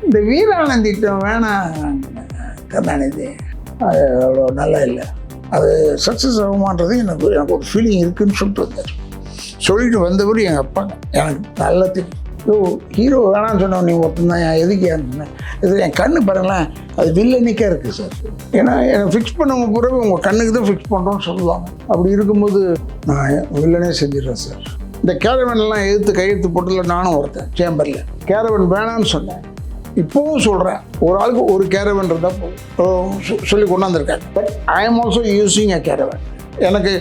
இந்த வீராணம் திட்டம் வேணாம் கருணாநிதி, அது அவ்வளோ நல்லா இல்லை, அது சக்ஸஸ் ஆகுமான்றது எனக்கு ஒரு ஃபீலிங் இருக்குதுன்னு சொல்லிட்டு வந்தார். சொல்லிட்டு வந்தபடி எங்கள் அப்பா எனக்கு நல்லா தெரியும். ஹீரோ வேணான்னு சொன்னோம், நீ ஒருத்தந்தான் எதுக்கு ஏன்னு இது என் கண்ணு பாருங்களேன், அது வில்லனிக்காக இருக்குது சார். ஏன்னா என்னை ஃபிக்ஸ் பண்ணவங்க பிறகு உங்கள் கண்ணுக்கு தான் ஃபிக்ஸ் பண்ணுறோன்னு சொல்லுவாங்க. அப்படி இருக்கும்போது நான் வில்லனே செஞ்சிடறேன் சார். இந்த கேரவன்லாம் எதிர்த்து கையெழுத்து போட்டதில் நானும் ஒருத்தன் சேம்பரில் கேரவன் வேணான்னு சொன்னேன். இப்போவும் சொல்கிறேன், ஒரு ஆளுக்கு ஒரு கேரவன் இருந்தால் சொல்லி கொண்டாந்துருக்கேன். But I am also using a caravan. எனக்கு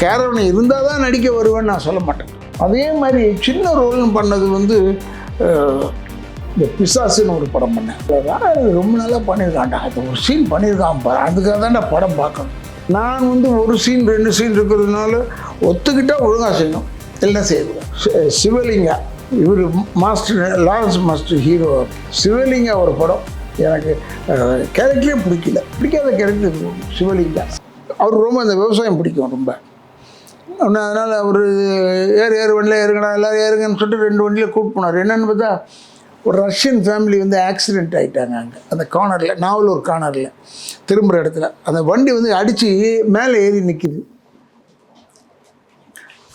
கேரவன் இருந்தால் தான் நடிக்க வருவேன்னு நான் சொல்ல மாட்டேன். அதே மாதிரி சின்ன ரோல்னு பண்ணது வந்து இந்த பிசாசுன்னு ஒரு படம் பண்ணேன். ரொம்ப நல்லா பண்ணியிருக்கான்டா, அது ஒரு சீன் பண்ணியிருக்கான் பாரு, அதுக்காக தான் நான் படம் பார்க்கணும். நான் வந்து ஒரு சீன் 2 சீன் இருக்கிறதுனால ஒத்துக்கிட்டால் ஒழுங்காக செய்யணும், இல்லைன்னா செய்வேன். சிவலிங்கா இவர் master, Lawrence master hero. Sivalinga ஒரு படம் எனக்கு கேரக்டரே பிடிக்காத கேரக்டர் சிவலிங்கா. அவர் ரொம்ப அந்த விவசாயம் பிடிக்கும் ரொம்ப. ஒன்று அதனால் அவர் ஏறு வண்டியில் ஏறுங்கடா எல்லோரும் ஏறுங்கன்னு சொல்லிட்டு 2 வண்டியில் கூப்பிட்டு போனார். என்னென்னு பார்த்தா ஒரு ரஷ்யன் ஃபேமிலி வந்து ஆக்சிடெண்ட் ஆகிட்டாங்க அங்கே அந்த கார்னரில், நாவலூர் கார்னரில் திரும்புகிற இடத்துல. அந்த வண்டி வந்து அடித்து மேலே ஏறி நிற்கிது.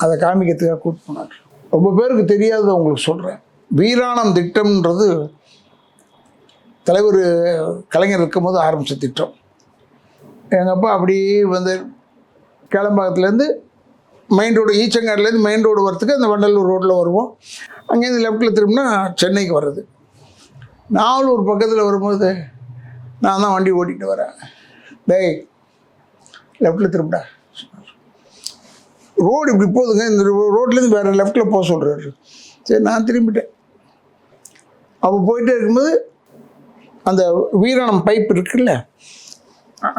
அதை காமிக்கிறதுக்காக கூப்பிட்டு போனார். ரொம்ப பேருக்கு தெரியாததை உங்களுக்கு சொல்கிறேன். வீராணம் திட்டம்ன்றது தலைவர் கலைஞர் இருக்கும்போது ஆரம்பித்த திட்டம். எங்கள் அப்பா அப்படி வந்து கேளம்பாக்கத்துலேருந்து மெயின் ரோடு, ஈச்சங்காடுலேருந்து மெயின் ரோடு வரத்துக்கு அந்த வண்டலூர் ரோட்டில் வருவோம். அங்கேருந்து லெஃப்ட்டில் திரும்பினா சென்னைக்கு வர்றது. நாவலூர் பக்கத்தில் வரும்போது நான் தான் வண்டி ஓட்டிகிட்டு வரேன். டேய் லெஃப்ட்டில் திரும்பிடா, ரோடு இப்படி போகுதுங்க, இந்த ரோட்லேருந்து வேறு லெஃப்ட்டில் போக சொல்கிறாரு. சரி நான் திரும்பிட்டேன். அப்போ போயிட்டே இருக்கும்போது அந்த வீராணம் பைப் இருக்குல்ல,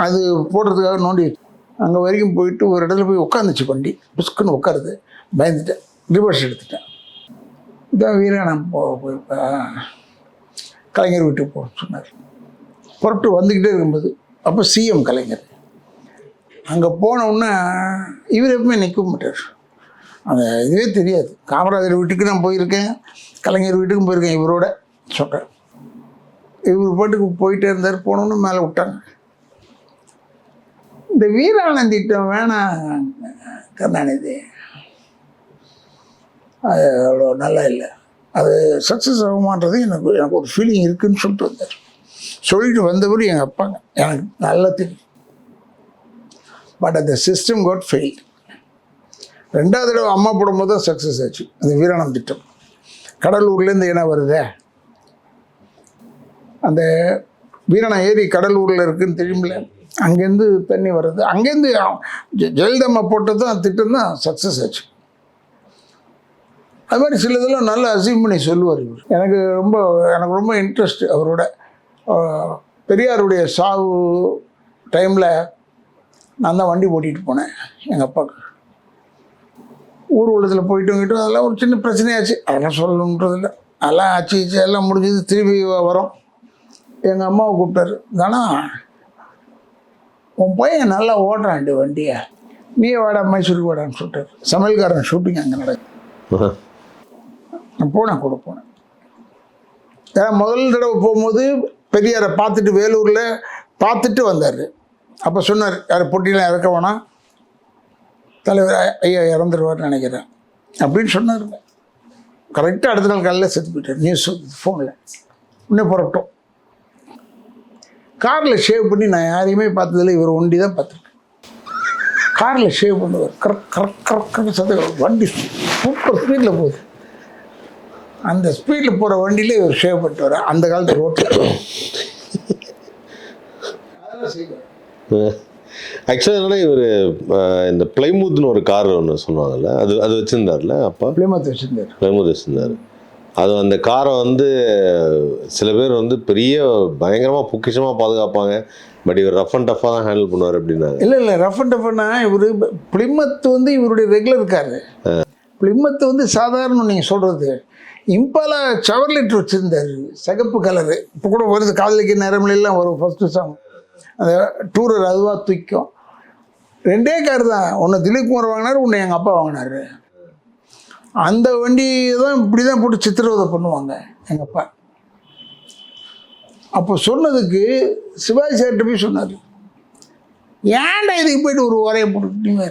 அது போடுறதுக்காக நோண்டி அங்கே வரைக்கும் போயிட்டு ஒரு இடத்துல போய் உட்காந்துச்சு வண்டி. புஸ்க்குன்னு உட்காருது. பயந்துட்டேன், ரிவர்ஸ் எடுத்துட்டேன். இதான் வீராணம் போயிருப்பா, கலைஞர் வீட்டுக்கு போக சொன்னார். புறப்பட்டு வந்துக்கிட்டே இருக்கும்போது அப்போ சிஎம் கலைஞர். அங்கே போனவுடனே இவர் எப்பவுமே நிற்க மாட்டார். அந்த இதுவே தெரியாது. காமராஜர் வீட்டுக்கு நான் போயிருக்கேன், கலைஞர் வீட்டுக்கும் போயிருக்கேன் இவரோட சொல்கிறேன். இவர் பாட்டுக்கு போயிட்டே இருந்தார். போனோன்னு மேலே விட்டாங்க. இந்த வீராணம் திட்டம் வேணாம் கருணாநிதி, அது அவ்வளோ நல்லா இல்லை, அது சக்ஸஸ் ஆகுமான்றது எனக்கு ஒரு ஃபீலிங் இருக்குதுன்னு சொல்லிட்டு வந்தார். சொல்லிட்டு வந்தபடி எங்கள் அப்பாங்க எனக்கு நல்லா தெரியும். பட் அந்த சிஸ்டம் காட் ஃபெயில். 2வது தடவை அம்மா போடும்போது தான் சக்ஸஸ் ஆச்சு அந்த வீராணம் திட்டம். கடலூர்லேருந்து என்ன வருதே, அந்த வீராணம் ஏரி கடலூரில் இருக்குதுன்னு தெரியுமில்ல, அங்கேருந்து தண்ணி வருது. அங்கேருந்து ஜெயலலிதா போட்டது தான் திட்டம் தான் சக்ஸஸ் ஆச்சு. அது மாதிரி சில இதெல்லாம் நல்லா அசீவ் பண்ணி சொல்லுவார் இவர். எனக்கு ரொம்ப இன்ட்ரெஸ்ட் அவரோட. பெரியாருடைய சாவு டைமில் நான் தான் வண்டி ஓட்டிகிட்டு போனேன் எங்கள் அப்பாவுக்கு. ஊர்வலத்தில் போயிட்டு அதெல்லாம் ஒரு சின்ன பிரச்சனையாச்சு, அதெல்லாம் சொல்லணுன்றதில்ல. அதெல்லாம் ஆச்சு எல்லாம் முடிஞ்சது. திரும்பி வரோம். எங்கள் அம்மாவை கூப்பிட்டாரு, தானா உன் பையன் நல்லா ஓடுறான்டி வண்டியை, நீ வாடா மைசூருக்கு வாடான்னு சொல்லிட்டாரு. சமையல்காரன் ஷூட்டிங் அங்கே நடக்குது. நான் கூட போனேன். ஏன்னா முதல் தடவை போகும்போது பெரியாரை பார்த்துட்டு வேலூரில் பார்த்துட்டு வந்தார். அப்போ சொன்னார், யார் பொட்டிலாம் இறக்க வேணாம், தலைவர் ஐயா இறந்துருவார்னு நினைக்கிறேன் அப்படின்னு சொன்னார். கரெக்டாக அடுத்த நாள் காலையில் செத்து போயிட்டார். நியூஸ் ஃபோனில். இன்னும் புறப்பட்டோம். காரில் ஷேவ் பண்ணி நான் யாரையுமே பார்த்ததில்லை, இவர் ஒண்டி தான் பார்த்துருக்கேன். காரில் ஷேவ் பண்ணுவார். கரெக்டாக சத்த வண்டி சூப்பர் ஸ்பீடில் போகுது. அந்த ஸ்பீடில் போகிற வண்டியில் இவர் ஷேவ் பண்ணிட்டு வர அந்த காலத்து ரோட்டில். ஆக்சுவலாக என்னன்னா இவர் இந்த பிளைமூத்னு ஒரு கார் ஒன்று சொல்லுவாங்கல்ல, அது வச்சுருந்தார்ல அப்பா. பிளைமூத் வச்சுருந்தார். அது அந்த காரை வந்து சில பேர் வந்து பெரிய பயங்கரமாக பொக்கிஷமாக பாதுகாப்பாங்க, பட் இவர் ரஃப் அண்ட் டஃப்பாக தான் ஹேண்டில் பண்ணுவார் அப்படின்னாங்க. இல்லை ரஃப் அண்ட் டஃப்னா இவர் பிளிமத் வந்து இவருடைய ரெகுலர் காரு. பிளிமத் வந்து சாதாரண நீங்கள் சொல்கிறது. இம்பாலா செவர்லெட் வச்சுருந்தார், சிகப்பு கலரு. இப்போ கூட வருது, காதலிக்கு நேரமெல்லாம் வரும் ஃபஸ்ட்டு சாங். அந்த டூரர் அதுவாக தூக்கும். 2 கார் தான். ஒன்று திலீப் குமார் வாங்கினார், ஒன்று எங்கள் அப்பா வாங்கினார். அந்த வண்டி தான் இப்படி தான் போட்டு சித்திரவதை பண்ணுவாங்க எங்கள் அப்பா. அப்போ சொன்னதுக்கு சிவாஜி சார்கிட்ட போய் சொன்னார், ஏன்டா இதுக்கு போயிட்டு ஒரு உரையை போட்டுக்கிட்டீங்க,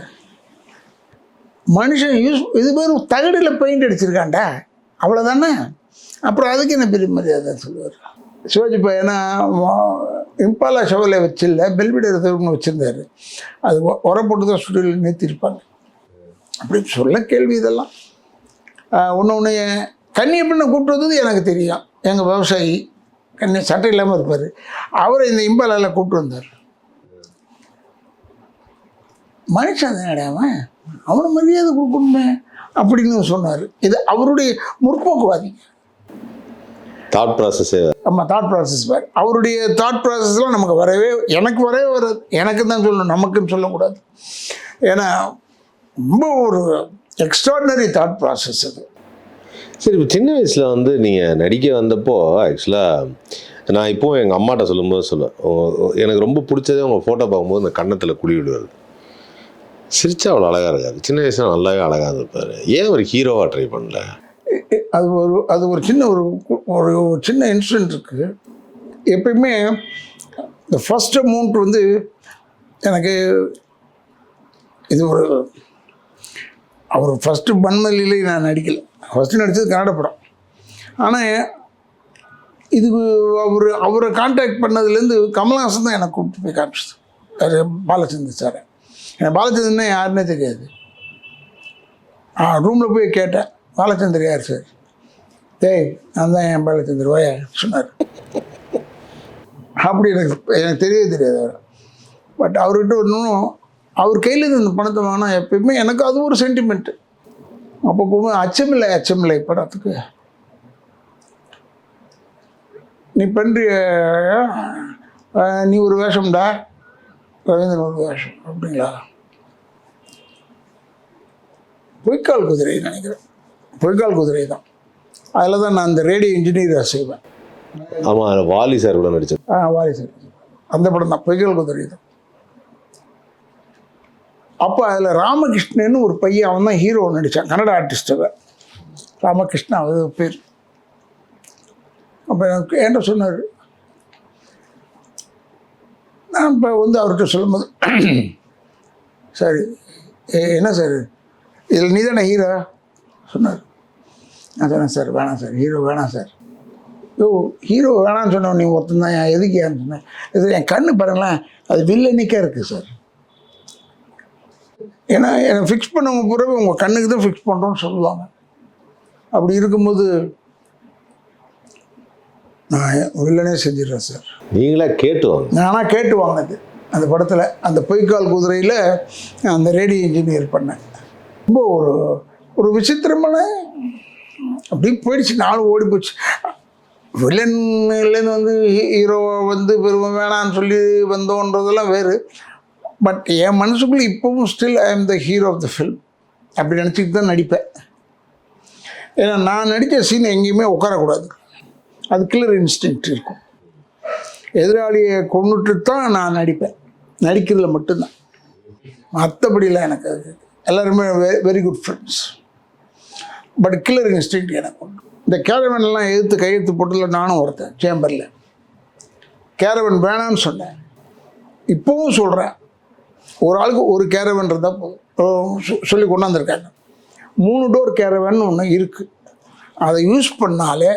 மனுஷன் இது பேர் தகடில் பெயிண்ட் அடிச்சிருக்காண்டா, அவ்வளோதானே, அப்புறம் அதுக்கு என்ன பெரிய மரியாதை சொல்லுவார் சிவாஜி. இப்போ ஏன்னா இம்பாலா ஷோவில் வச்சில்ல, பெல்விடர் ஒன்று வச்சுருந்தார், அது உரை போட்டு தான் ஸ்டுடியோவில் நிறுத்திருப்பாங்க. அப்படி சொல்ல கேள்வி இதெல்லாம். ஒன்று கன்னியப்பண்ணை கூப்பிட்டு வந்தது எனக்கு தெரியும். எங்கள் விவசாயி கண்ணி சட்டை இல்லாமல் இருப்பார், அவரை இந்த இம்பாலாவில் கூப்பிட்டு வந்தார். மனுஷன் தான் அடையாமல் அவனை மரியாதை கொடுக்கணுமே அப்படின்னு சொன்னார். இது அவருடைய முற்போக்குவாதி தாட் ப்ராசஸ். ஆமாம், தாட் ப்ராசஸ் வேறு. அவருடைய தாட் ப்ராசஸ்லாம் நமக்கு எனக்கு வரவே வராது. எனக்கு தான் சொல்லணும், நமக்குன்னு சொல்லக்கூடாது. ஏன்னா ரொம்ப ஒரு எக்ஸ்ட்ராடினரி தாட் ப்ராசஸ் அது. சரி, இப்போ சின்ன வயசில் வந்து நீங்கள் நடிக்க வந்தப்போ ஆக்சுவலாக நான் இப்போவும் எங்கள் அம்மாட்ட சொல்லும்போது சொல்லுவேன், எனக்கு ரொம்ப பிடிச்சதே உங்கள் ஃபோட்டோ பார்க்கும்போது இந்த கன்னத்தில் குழி விடுவார். சிரிச்சா அவ்வளோ அழகாக இருக்காது, சின்ன வயசில் நல்லாவே அழகாக இருப்பார். ஏன் ஒரு ஹீரோவாக ட்ரை பண்ணல? அது ஒரு சின்ன ஒரு சின்ன இன்சிடென்ட் இருக்குது. எப்பயுமே இந்த ஃபர்ஸ்ட் அமௌண்ட் வந்து எனக்கு இது அவர் ஃபஸ்ட்டு பன்மல்லியிலே நான் நடிக்கலை. ஃபஸ்ட்டு நடித்தது கன்னட படம். ஆனால் இதுக்கு அவரை கான்டாக்ட் பண்ணதுலேருந்து கமல்ஹாசன் தான் எனக்கு கூப்பிட்டு போய் காமிச்சது. அது பாலச்சந்தர் சார். எனக்கு பாலச்சந்திரன்னா யாருன்னே தெரியாது. ரூமில் போய் கேட்டேன், பாலச்சந்தர் யார் சார்? டேய் நான் தான் என் பாலச்சந்தர் வாயா சொன்னார். அப்படி எனக்கு தெரியவே தெரியாது அவர். பட் அவர்கிட்ட ஒன்றும் அவர் கையிலேருந்து இந்த பணத்தை வாங்கினா எப்பயுமே எனக்கு அது ஒரு சென்டிமெண்ட்டு. அப்போ போகும்போது அச்சமில்லை படத்துக்கு நீ பண்ணுறிய, நீ ஒரு வேஷம்டா, ரவீந்திரன் ஒரு வேஷம் அப்படிங்களா? பொய்க்கால் குதிரை நினைக்கிறேன், பொய்க்கால் குதிரை தான். அதில் தான் நான் அந்த ரேடியோ இன்ஜினியராக செய்வேன். ஆமாம், வாலி சார் கூட நடித்தேன். வாலி சார் அந்த படம் தான், பொய்க்கால் குதிரை தான். அப்போ அதில் ராமகிருஷ்ணன்னு ஒரு பையன், அவன் தான் ஹீரோ நடித்தான், கன்னட ஆர்டிஸ்ட்டு ராமகிருஷ்ணன் அது பேர். அப்போ எனக்கு என்கிட்ட சொன்னார், நான் இப்போ வந்து அவர்கிட்ட சொல்லும்போது, சரி என்ன சார் இதில் நீ தானே ஹீரோ சொன்னார். நான் சொன்னேன், சார் வேணாம் சார், ஹீரோ வேணாம் சார். ஹீரோ வேணான்னு சொன்னோம், நீ ஒருத்தன் தான், எதுக்கு ஏன்னு சொன்னேன். இது என் கண்ணு பாருங்களேன், அது வில்லனிக்காக இருக்குது சார். ஏன்னா என்னை ஃபிக்ஸ் பண்ணவங்க பிறகு உங்கள் கண்ணுக்கு தான் ஃபிக்ஸ் பண்ணுறோன்னு சொல்லுவாங்க. அப்படி இருக்கும்போது நான் வில்லனே செஞ்சிடறேன் சார். நீங்களா கேட்டுவாங்க? நானாக கேட்டு வாங்கினது அந்த படத்தில், அந்த பொய்க்கால் குதிரையில் அந்த ரேடியோ இன்ஜினியர் பண்ணேன். ரொம்ப ஒரு விசித்திரமான அப்படி போயிடுச்சு, நானும் ஓடி போச்சு. வில்லன்லேருந்து வந்து ஹீரோவை வந்து பெருமை வேணான்னு சொல்லி வந்தோன்றதெல்லாம் வேறு. பட் என் மனசுக்குள்ளே இப்போவும் still I am the hero of the film அப்படி நினச்சிக்கிட்டு தான் நடிப்பேன். ஏன்னா நான் நடித்த சீன் எங்கேயுமே உட்காரக்கூடாது, அது கில்லர் இன்ஸ்டிங்க்ட் இருக்கும். எதிராளியை கொண்டுட்டு தான் நான் நடிப்பேன், நடிக்கிறதுல மட்டும்தான். மற்றபடியில் எனக்கு அது எல்லாருமே very good friends. But killer instinct எனக்கு உண்டு. இந்த கேரவன்லாம் எதிர்த்து கையெழுத்து போட்டதில்ல நானும் ஒருத்தன். சேம்பரில் கேரவன் வேணான்னு சொன்னேன், இப்போவும் சொல்கிறேன். ஒரு ஆளுக்கு ஒரு கேரவன் இருந்தால் போதும் சொல்லி கொண்டாந்துருக்காங்க. 3 டோர் கேரவன் ஒன்று இருக்குது. அதை யூஸ் பண்ணாலே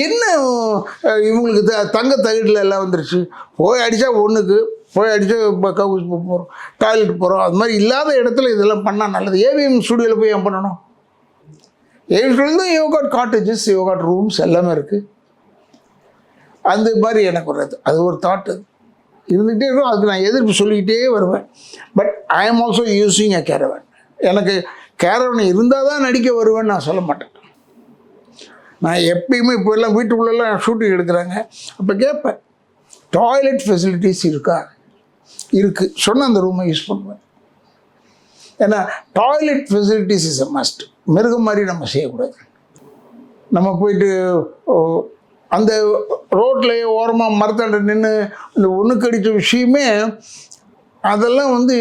என்ன இவங்களுக்கு தங்க தகட்டில் எல்லாம் வந்துருச்சு. போய் அடித்தா ஒன்றுக்கு, போய் அடித்தா இப்போ கவுஸ் போகிறோம், டாய்லெட் போகிறோம். அது மாதிரி இல்லாத இடத்துல இதெல்லாம் பண்ணால் நல்லது. ஏவிஎம் ஸ்டுடியோவில் போய் ஏன் பண்ணணும்? ஏவிஎம் ஸ்டுடியோவில் தான் யோகாட் காட்டேஜஸ், யோகாட் ரூம்ஸ் எல்லாமே இருக்குது. அந்த மாதிரி எனக்கு வர்றது அது ஒரு தாட் இருந்துகிட்டே இருக்கும். அதுக்கு நான் எதிர்ப்பு சொல்லிக்கிட்டே வருவேன். பட் ஐ ஆம் ஆல்சோ யூஸிங் அ கேரவன். எனக்கு கேரவன் இருந்தால் தான் நடிக்க வருவேன்னு நான் சொல்ல மாட்டேன். நான் எப்பயுமே இப்போ எல்லாம் வீட்டுக்குள்ளெல்லாம் ஷூட்டிங் எடுக்கிறாங்க, அப்போ கேட்பேன், டாய்லெட் ஃபெசிலிட்டிஸ் இருக்கா? இருக்குது சொன்னால் அந்த ரூமை யூஸ் பண்ணுவேன். ஏன்னா toilet facilities is a must. மிருகம் மாதிரி நம்ம செய்யக்கூடாது. நம்ம போயிட்டு அந்த ரோட்லேயே ஓரமாக மரத்தாண்ட நின்று இந்த ஒன்றுக்கு அடித்த விஷயமே அதெல்லாம் வந்து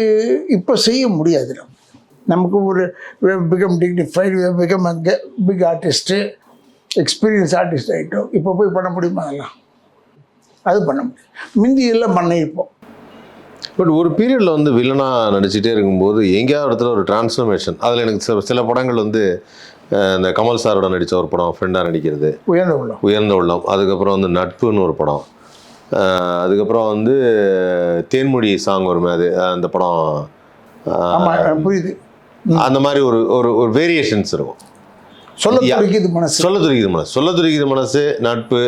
இப்போ செய்ய முடியாது. நமக்கு ஒரு become dignified, become big artist, experience artist ஆகிட்டோம். இப்போ போய் பண்ண முடியுமா? அதெல்லாம் அது பண்ண முடியும். முந்தி எல்லாம் பண்ண இப்போ. பட் ஒரு பீரியடில் வந்து வில்லனாக நடிச்சிட்டே இருக்கும்போது எங்கேயாவது இடத்துல ஒரு டிரான்ஸ்ஃபர்மேஷன், அதில் எனக்கு சில படங்கள் வந்து இந்த கமல் சாரோட நடித்த ஒரு படம் ஃப்ரெண்டாக நடிக்கிறது, உயர்ந்த உள்ளம். அதுக்கப்புறம் வந்து நட்புன்னு ஒரு படம். அதுக்கப்புறம் வந்து தேன்மொழி சாங் வருமே, அது அந்த படம் புரியுது. அந்த மாதிரி ஒரு ஒரு ஒரு வேரியேஷன்ஸ் இருக்கும். சொல்ல துடிக்குது மனசு, நட்பு,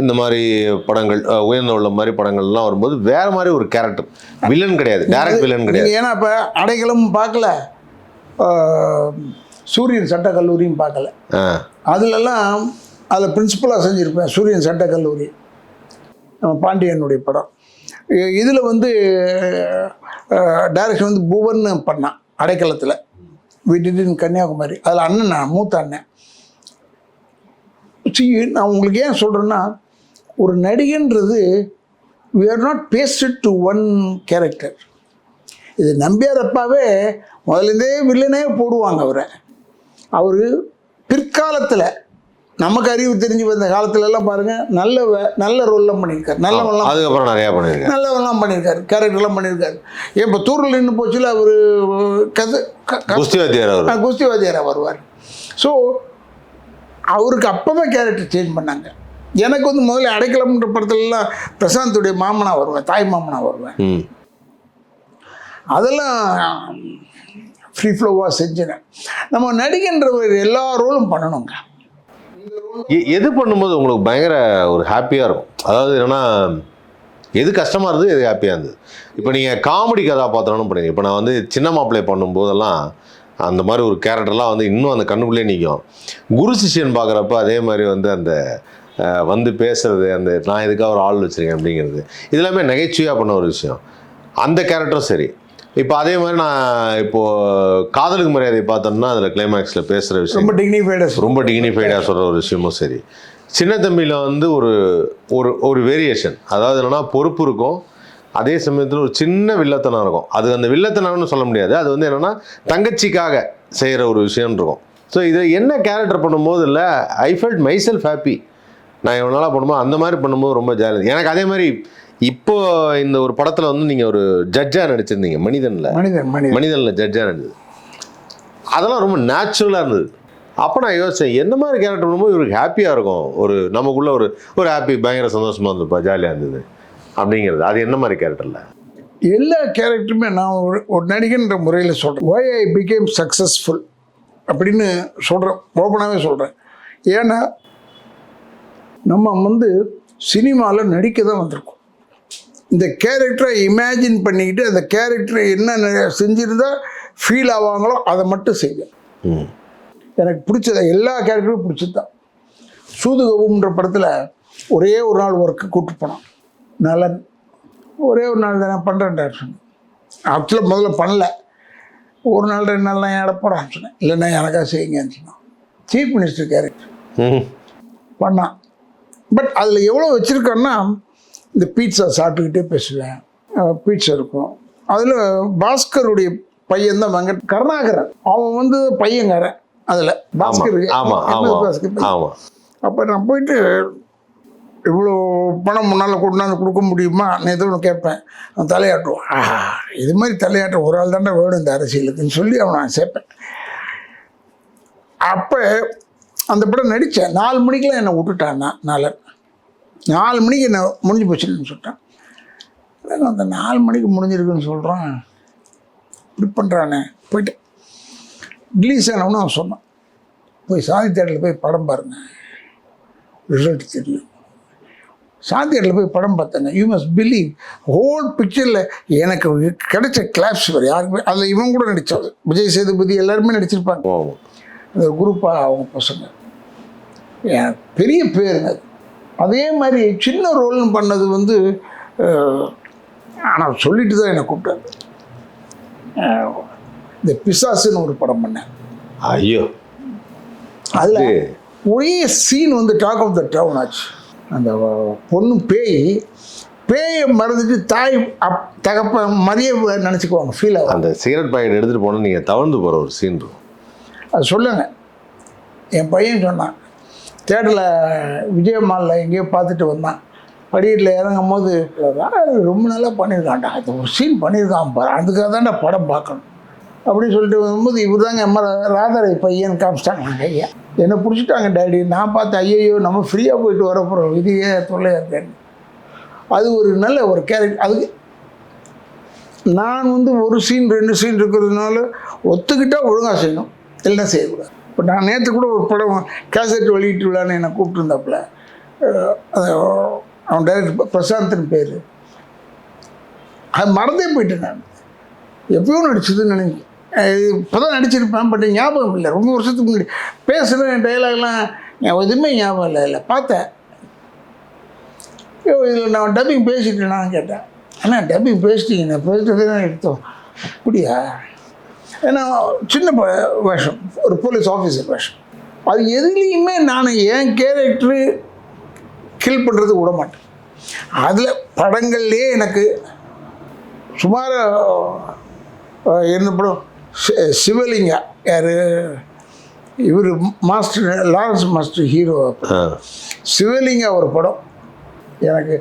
இந்த மாதிரி படங்கள், உயர்ந்த உள்ள மாதிரி படங்கள்லாம் வரும்போது வேற மாதிரி ஒரு கேரக்டர், வில்லன் கிடையாது, டைரக்ட் வில்லன் கிடையாது. ஏன்னா இப்போ அடைக்கலம் பார்க்கல, சூரியன் சட்ட கல்லூரியும் பார்க்கல. அதுலலாம் அதில் பிரின்சிபலாக செஞ்சுருப்பேன். சூரியன் சட்ட கல்லூரி நம்ம பாண்டியனுடைய படம். இதில் வந்து டைரக்ஷன் வந்து புவன் பண்ணான் அடைக்கலத்தில், வீட்டின் கன்னியாகுமரி. அதில் அண்ணன், நான் மூத்த அண்ணன். நான் உங்களுக்கு ஏன் சொல்கிறேன்னா, ஒரு நடிகன்றது we are not pasted to one character. இது நம்பியார் அப்பாவே முதலேருந்தே வில்லனே போடுவாங்க அவரை. அவர் பிற்காலத்தில் நமக்கு அறிவு தெரிஞ்சு வந்த காலத்துலலாம் பாருங்கள், நல்ல ரோல்லாம் பண்ணியிருக்காரு, அதுக்கப்புறம் நிறையா பண்ணியிருக்காரு, நல்லவெல்லாம் பண்ணியிருக்காரு, கேரக்டர்லாம் பண்ணியிருக்காரு. இப்போ தூரில் நின்று போச்சுல, அவர் குஸ்திவாதியாராக வருவார். ஸோ அவருக்கு அப்போவே கேரக்டர் சேஞ்ச் பண்ணாங்க. எனக்கு வந்து முதல்ல அடைக்கலம்ன்ற படத்துலலாம் பிரசாந்துடைய மாமனா வருவேன், தாய் மாமனா வருவேன். அதெல்லாம் ஃப்ரீ ஃப்ளோவாக செஞ்சினேன். நம்ம நடிகன்ற எல்லா ரோலும் பண்ணணுங்க. எது பண்ணும்போது உங்களுக்கு பயங்கர ஒரு ஹாப்பியாக இருக்கும்? அதாவது என்னென்னா, எது கஷ்டமாக இருந்தது, எது ஹாப்பியாக இருந்தது? இப்போ நீங்கள் காமெடி கதாபாத்திரம்னு பண்ணுங்க. இப்போ நான் வந்து சின்ன மாப்பிள்ளை பண்ணும்போதெல்லாம் அந்த மாதிரி ஒரு கேரக்டர்லாம் வந்து இன்னும் அந்த கண்ணுக்குள்ளே நிற்கும். குரு சிஷ்யன் பார்க்குறப்ப அதே மாதிரி வந்து அந்த வந்து பேசுறது, அந்த நான் இதுக்காக ஒரு ஆள் வச்சுருக்கேன் அப்படிங்கிறது, இதெல்லாமே நகைச்சுவையாக பண்ண ஒரு விஷயம். அந்த கேரக்டரும் சரி. இப்போ அதே மாதிரி நான் இப்போது காதலுக்கு மரியாதை பார்த்தோம்னா அதில் கிளைமேக்ஸில் பேசுகிற விஷயம் ரொம்ப டிக்னிஃபைடாக சொல்கிற ஒரு விஷயமும் சரி. சின்ன தம்பியில் வந்து ஒரு ஒரு ஒரு வேரியேஷன், அதாவது என்னென்னா பொறுப்பு இருக்கும், அதே சமயத்தில் ஒரு சின்ன வில்லத்தனம் இருக்கும். அது அந்த வில்லத்தனம்னு சொல்ல முடியாது, அது வந்து என்னென்னா தங்கச்சிக்காக செய்கிற ஒரு விஷயம் இருக்கும். ஸோ இதில் என்ன கேரக்டர் பண்ணும்போது இல்லை, I felt my self happy. நான் எவ்வளோ நாளாக பண்ணும்போது அந்த மாதிரி பண்ணும்போது ரொம்ப ஜாலியாக எனக்கு. அதே மாதிரி இப்போ இந்த ஒரு படத்தில் வந்து நீங்கள் ஒரு ஜட்ஜாக நடிச்சிருந்தீங்க, மனிதனில் ஜட்ஜாக நடிச்சது, அதெல்லாம் ரொம்ப நேச்சுரலாக இருந்தது. அப்போ நான் யோசித்தேன், எந்த மாதிரி கேரக்டர் பண்ணும்போது இவருக்கு ஹாப்பியாக இருக்கும், ஒரு நமக்குள்ள ஒரு ஒரு ஹாப்பி, பயங்கர சந்தோஷமாக இருந்ததுப்பா, ஜாலியாக இருந்தது அப்படிங்கிறது. அது என்ன மாதிரி கேரக்டரில்? எல்லா கேரக்டருமே நான் ஒரு நடிகன்ற முறையில் சொல்கிறேன். ஒய் ஐ பிகேம் சக்ஸஸ்ஃபுல் அப்படின்னு சொல்கிறேன், ஓப்பனாகவே சொல்கிறேன். ஏன்னா நம்ம வந்து சினிமாவில் நடிக்க தான் வந்திருக்கோம். இந்த கேரக்டரை இமேஜின் பண்ணிக்கிட்டு அந்த கேரக்டரை என்ன செஞ்சுருந்தா ஃபீல் ஆவாங்களோ அதை மட்டும் செய்வேன். எனக்கு பிடிச்சத எல்லா கேரக்டரும் பிடிச்சது தான். சூதுகவுன்ற படத்தில் ஒரே ஒரு நாள் ஒர்க்கு கூப்பிட்டு போனோம். நலன் ஒரே ஒரு நாள் தான் நான் பண்ணுறேன் டேரக்ஷன். ஆக்சுவலாக முதல்ல பண்ணல, ஒரு நாள் 2 நாள் நான் போகிறான்னு சொன்னேன். இல்லைன்னா எனக்காக செய்யுங்கன்னு சொன்னான். சீஃப் மினிஸ்டர் கேரக்டர் பண்ணான். பட் அதில் எவ்வளோ வச்சுருக்கேன்னா, இந்த பீட்சா சாப்பிட்டுக்கிட்டே பேசுவேன், பீட்சா இருக்கும். அதில் பாஸ்கருடைய பையன் தான் வெங்கட் கருணாகரன், அவன் வந்து பையங்காரன் அதில் பாஸ்கருக்கு. அப்போ நான் போயிட்டு இவ்வளோ பணம் முன்னால் கொண்டாந்து கொடுக்க முடியுமா நான் எதோ ஒன்று கேட்பேன். அவன் தலையாட்டுவான். இது மாதிரி தலையாட்ட ஒரு ஆள் தாண்டா வேணும் இந்த அரசியலுக்குன்னு சொல்லி அவனை நான் சேர்ப்பேன். அப்போ அந்த படம் நடித்தேன். 4 மணிக்கெலாம் என்னை விட்டுட்டான்னா, 4 மணிக்கு என்ன முடிஞ்சு போச்சுன்னு சொல்லிட்டான். அந்த 4 மணிக்கு முடிஞ்சிருக்குன்னு சொல்கிறான், இப்படி பண்ணுறானே. போயிட்டு ரிலீஸ் ஆனவனு அவன் சொன்னான், போய் சாந்தி தேட்டரில் போய் படம் பாருங்கள், ரிசல்ட் தெரியும். சாந்தி தேட்டரில் போய் படம் பார்த்தேங்க. யூ மஸ்ட் பிலீவ், ஹோல் பிக்சரில் எனக்கு கிடைச்ச கிளாப்ஸ் வேறு யாருக்குமே. அதில் இவன் கூட நடித்தாங்க, விஜய் சேதுபதி எல்லாருமே நடிச்சிருப்பாங்க. அந்த குரூப்பாக அவங்க பசங்க பெரிய பேருங்க. அதே மாதிரி சின்ன ரோல்னு பண்ணது வந்து, ஆனால் சொல்லிட்டு தான் என்னை கூப்பிட்டாங்க. இந்த பிசாசுன்னு ஒரு படம் பண்ணேன். ஐயோ, அதில் ஒரே சீன் வந்து டாக் ஆஃப் த டவுன் ஆச்சு. அந்த பொண்ணு பேயை மறந்துட்டு தாய் தகப்ப மதிய நினச்சிக்குவாங்க, ஃபீல் ஆகும். அந்த சிகரெட் பாக்கெட் எடுத்துகிட்டு போனால் நீங்கள் தவழ்ந்து போகிற ஒரு சீன் இருக்கும். அது சொல்லுங்க. என் பையன் சொன்னான், தேட்டரில் விஜயமாலில் எங்கேயோ பார்த்துட்டு வந்தான். படிக்கட்டில் இறங்கும் போது ரொம்ப நல்லா பண்ணியிருக்கான்டா, அது ஒரு சீன் பண்ணியிருக்கான் பாரு, அதுக்காக தான்டா படம் பார்க்கணும் அப்படின்னு சொல்லிட்டு வரும்போது இவர் தாங்க அம்மா ராதாரை பையன் காமிச்சிட்டாங்க. நாங்கள் ஐயா என்னை பிடிச்சிட்டாங்க டேடி. நான் பார்த்து ஐயோ நம்ம ஃப்ரீயாக போயிட்டு வர போகிறோம், விதியே தொல்லையாக இருக்கேன்னு. அது ஒரு நல்ல ஒரு கேரக்டர். அதுக்கு நான் வந்து ஒரு சீன் 2 சீன் இருக்கிறதுனால ஒத்துக்கிட்டால் ஒழுங்காக செய்யணும், இல்லைன்னா செய்யக்கூடாது. இப்போ நான் நேற்று கூட ஒரு படம் கேசட் வெளியிட்டு விழான்னு என்னை கூப்பிட்டுருந்தாப்புல. அவன் டைரக்டர் பிரசாந்த்னு பேர். அது மறந்தே போயிட்டேன். நான் எப்பயோ நடிச்சதுன்னு நினைக்கிறேன். இப்போ தான் நடிச்சிருப்பேன், பட் ஞாபகம் இல்லை. ரொம்ப வருஷத்துக்கு முன்னாடி பேசுகிற டைலாக்லாம் எதுவுமே ஞாபகம் இல்லை. பார்த்தேன் இதில் நான் டப்பிங் பேசிட்டேனான்னு கேட்டேன். ஆனால் டப்பிங் பேசிட்டீங்க, நான் பேசிட்டதே தான் எடுத்தோம். அப்படியா? ஏன்னா சின்ன வேஷம், ஒரு போலீஸ் ஆஃபீஸர் வேஷம். அது எதுலேயுமே நான் என் கேரக்டரு கில் பண்ணுறது விட மாட்டேன். அதில் படங்கள்லேயே எனக்கு சுமார் என்ன படம், சிவலிங்கா, யார் இவர் master, Lawrence master hero. Sivalinga ஒரு படம் எனக்கு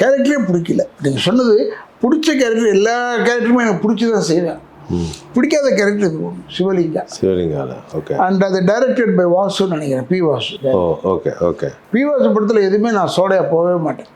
கேரக்டரே பிடிக்கல. நீங்கள் சொன்னது பிடிச்ச கேரக்டர், எல்லா கேரக்டருமே எனக்கு பிடிச்சி தான் செய்வேன். பிடிக்காத கேரக்டர் இது சிவலிங்கா. ஓகே. அண்ட் அது டைரக்டட் பை வாசுன்னு நினைக்கிறேன், P Vasu. Okay. P Vasu படத்தில் எதுவுமே நான் சோடையாக போகவே மாட்டேன்.